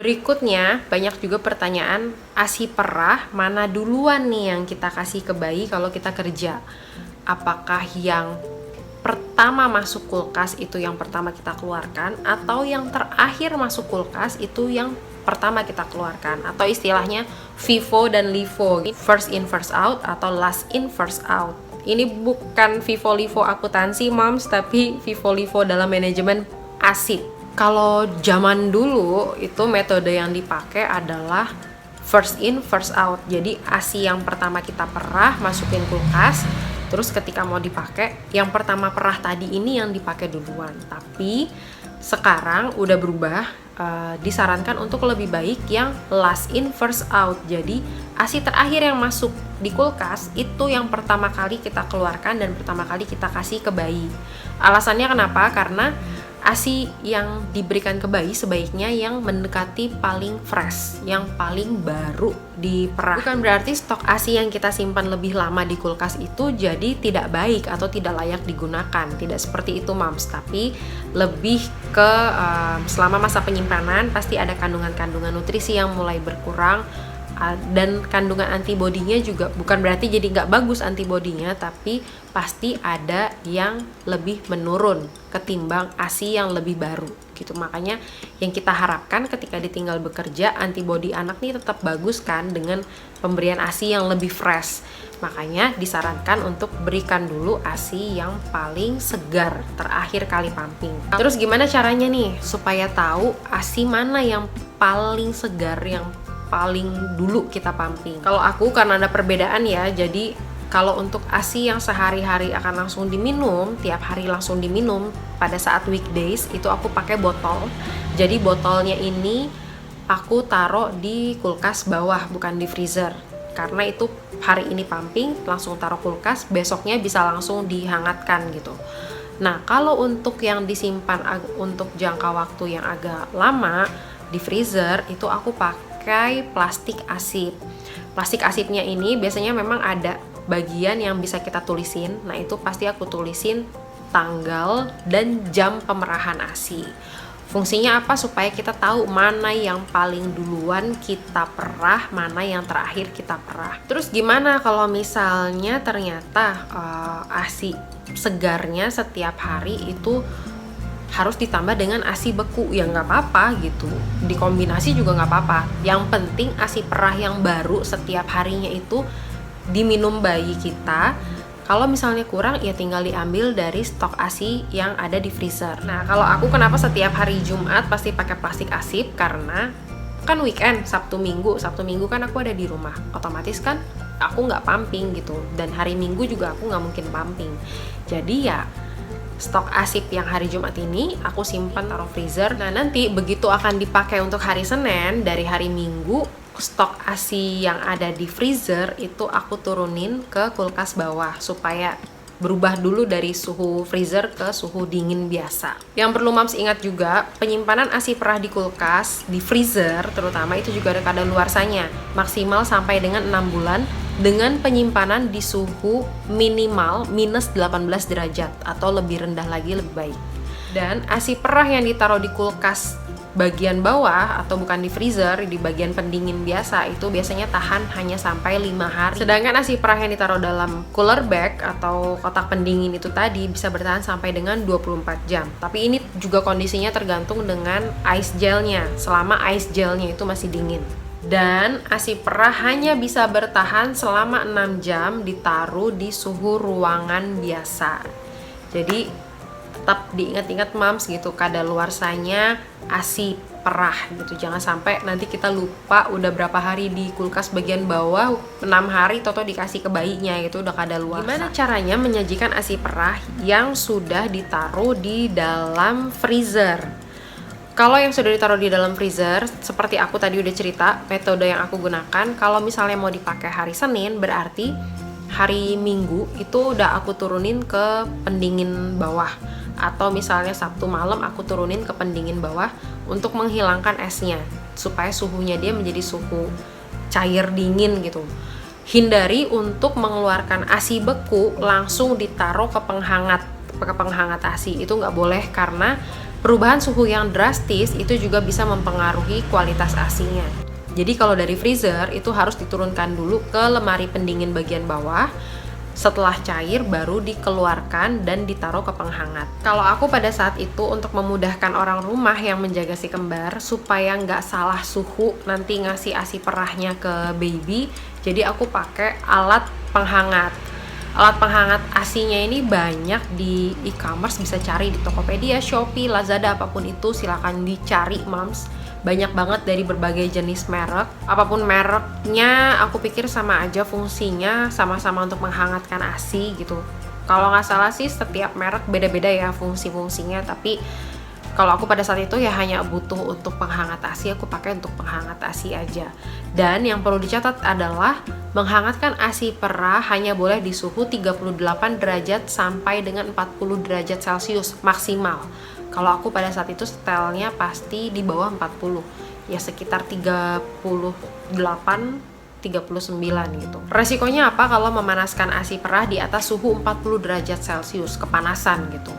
Berikutnya, banyak juga pertanyaan ASI perah mana duluan nih yang kita kasih ke bayi kalau kita kerja. Apakah yang pertama masuk kulkas itu yang pertama kita keluarkan, atau yang terakhir masuk kulkas itu yang pertama kita keluarkan, atau istilahnya FIFO dan LIFO, first in first out atau last in first out. Ini bukan FIFO-LIFO akuntansi moms, tapi FIFO-LIFO dalam manajemen ASI. Kalau zaman dulu itu metode yang dipakai adalah first in first out. Jadi ASI yang pertama kita perah masukin kulkas, terus ketika mau dipakai yang pertama perah tadi ini yang dipakai duluan. Tapi sekarang udah berubah, disarankan untuk lebih baik yang last in first out. Jadi ASI terakhir yang masuk di kulkas itu yang pertama kali kita keluarkan dan pertama kali kita kasih ke bayi. Alasannya kenapa? Karena ASI yang diberikan ke bayi sebaiknya yang mendekati paling fresh, yang paling baru diperah. Bukan berarti stok ASI yang kita simpan lebih lama di kulkas itu jadi tidak baik atau tidak layak digunakan. Tidak seperti itu moms, tapi lebih ke selama masa penyimpanan pasti ada kandungan-kandungan nutrisi yang mulai berkurang, dan kandungan antibodinya juga bukan berarti jadi nggak bagus antibodinya, tapi pasti ada yang lebih menurun ketimbang ASI yang lebih baru gitu. Makanya yang kita harapkan ketika ditinggal bekerja, antibodi anak nih tetap bagus kan dengan pemberian ASI yang lebih fresh. Makanya disarankan untuk berikan dulu ASI yang paling segar terakhir kali pumping. Terus gimana caranya nih supaya tahu ASI mana yang paling segar, yang paling dulu kita pumping? Kalau aku karena ada perbedaan ya, jadi kalau untuk ASI yang sehari-hari akan langsung diminum, tiap hari langsung diminum pada saat weekdays, itu aku pakai botol. Jadi botolnya ini aku taruh di kulkas bawah, bukan di freezer. Karena itu hari ini pumping, langsung taruh kulkas, besoknya bisa langsung dihangatkan gitu. Nah, kalau untuk yang disimpan untuk jangka waktu yang agak lama di freezer, itu aku pakai plastik asip. Plastik asipnya ini biasanya memang ada bagian yang bisa kita tulisin. Nah, itu pasti aku tulisin tanggal dan jam pemerahan ASI. Fungsinya apa? Supaya kita tahu mana yang paling duluan kita perah, mana yang terakhir kita perah. Terus gimana kalau misalnya ternyata ASI segarnya setiap hari itu harus ditambah dengan ASI beku? Ya nggak apa-apa gitu, dikombinasi juga nggak apa-apa. Yang penting ASI perah yang baru setiap harinya itu diminum bayi kita. Kalau misalnya kurang ya tinggal diambil dari stok ASI yang ada di freezer. Nah, kalau aku kenapa setiap hari Jumat pasti pakai plastik asip? Karena kan weekend, Sabtu Minggu kan aku ada di rumah, otomatis kan aku nggak pumping gitu. Dan hari Minggu juga aku nggak mungkin pumping. Jadi ya stok asip yang hari Jumat ini aku simpan taruh freezer. Nah, nanti begitu akan dipakai untuk hari Senin, dari hari Minggu stok ASI yang ada di freezer itu aku turunin ke kulkas bawah supaya berubah dulu dari suhu freezer ke suhu dingin biasa. Yang perlu moms ingat juga, penyimpanan ASI perah di kulkas, di freezer terutama, itu juga ada kadaluarsanya, maksimal sampai dengan 6 bulan dengan penyimpanan di suhu minimal minus 18 derajat atau lebih rendah lagi lebih baik. Dan ASI perah yang ditaruh di kulkas bagian bawah atau bukan di freezer, di bagian pendingin biasa, itu biasanya tahan hanya sampai 5 hari. Sedangkan ASI perah yang ditaruh dalam cooler bag atau kotak pendingin itu tadi bisa bertahan sampai dengan 24 jam. Tapi ini juga kondisinya tergantung dengan ice gelnya, selama ice gelnya itu masih dingin. Dan ASI perah hanya bisa bertahan selama 6 jam ditaruh di suhu ruangan biasa. Jadi tetap diingat-ingat moms gitu, kadaluarsanya ASI perah gitu. Jangan sampai nanti kita lupa udah berapa hari di kulkas bagian bawah, 6 hari toto dikasih ke bayinya gitu udah kadaluarsa. Gimana caranya menyajikan ASI perah yang sudah ditaruh di dalam freezer? Kalau yang sudah ditaruh di dalam freezer, seperti aku tadi udah cerita, metode yang aku gunakan, kalau misalnya mau dipakai hari Senin, berarti hari Minggu itu udah aku turunin ke pendingin bawah. Atau misalnya Sabtu malam aku turunin ke pendingin bawah untuk menghilangkan esnya, supaya suhunya dia menjadi suhu cair dingin gitu. Hindari untuk mengeluarkan ASI beku langsung ditaruh ke penghangat ke penghangat ASI. Itu nggak boleh karena perubahan suhu yang drastis itu juga bisa mempengaruhi kualitas ASI-nya. Jadi kalau dari freezer itu harus diturunkan dulu ke lemari pendingin bagian bawah. Setelah cair baru dikeluarkan dan ditaruh ke penghangat. Kalau aku pada saat itu untuk memudahkan orang rumah yang menjaga si kembar supaya nggak salah suhu nanti ngasih ASI perahnya ke baby, jadi aku pakai alat penghangat. Alat penghangat ASI-nya ini banyak di e-commerce, bisa cari di Tokopedia, Shopee, Lazada, apapun itu silakan dicari moms. Banyak banget dari berbagai jenis merek. Apapun mereknya, aku pikir sama aja fungsinya, sama-sama untuk menghangatkan ASI gitu. Kalau nggak salah sih setiap merek beda-beda ya fungsi-fungsinya, tapi kalau aku pada saat itu ya hanya butuh untuk penghangat ASI, aku pakai untuk penghangat ASI aja. Dan yang perlu dicatat adalah menghangatkan ASI perah hanya boleh di suhu 38 derajat sampai dengan 40 derajat Celcius maksimal. Kalau aku pada saat itu setelnya pasti di bawah 40, ya sekitar 38, 39 gitu. Resikonya apa kalau memanaskan ASI perah di atas suhu 40 derajat Celcius, kepanasan gitu.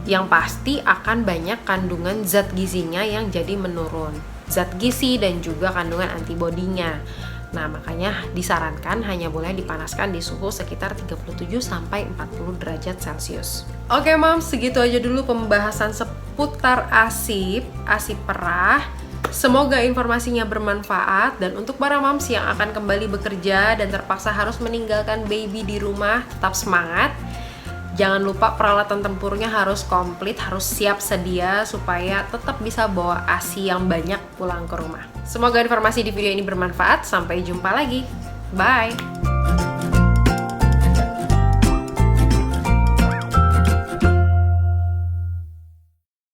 Yang pasti akan banyak kandungan zat gizinya yang jadi menurun. Zat gizi dan juga kandungan antibodinya. Nah, makanya disarankan hanya boleh dipanaskan di suhu sekitar 37 sampai 40 derajat Celcius. Oke, Moms, segitu aja dulu pembahasan seputar ASI perah. Semoga informasinya bermanfaat, dan untuk para moms yang akan kembali bekerja dan terpaksa harus meninggalkan baby di rumah, tetap semangat. Jangan lupa peralatan tempurnya harus komplit, harus siap sedia supaya tetap bisa bawa ASI yang banyak pulang ke rumah. Semoga informasi di video ini bermanfaat. Sampai jumpa lagi. Bye!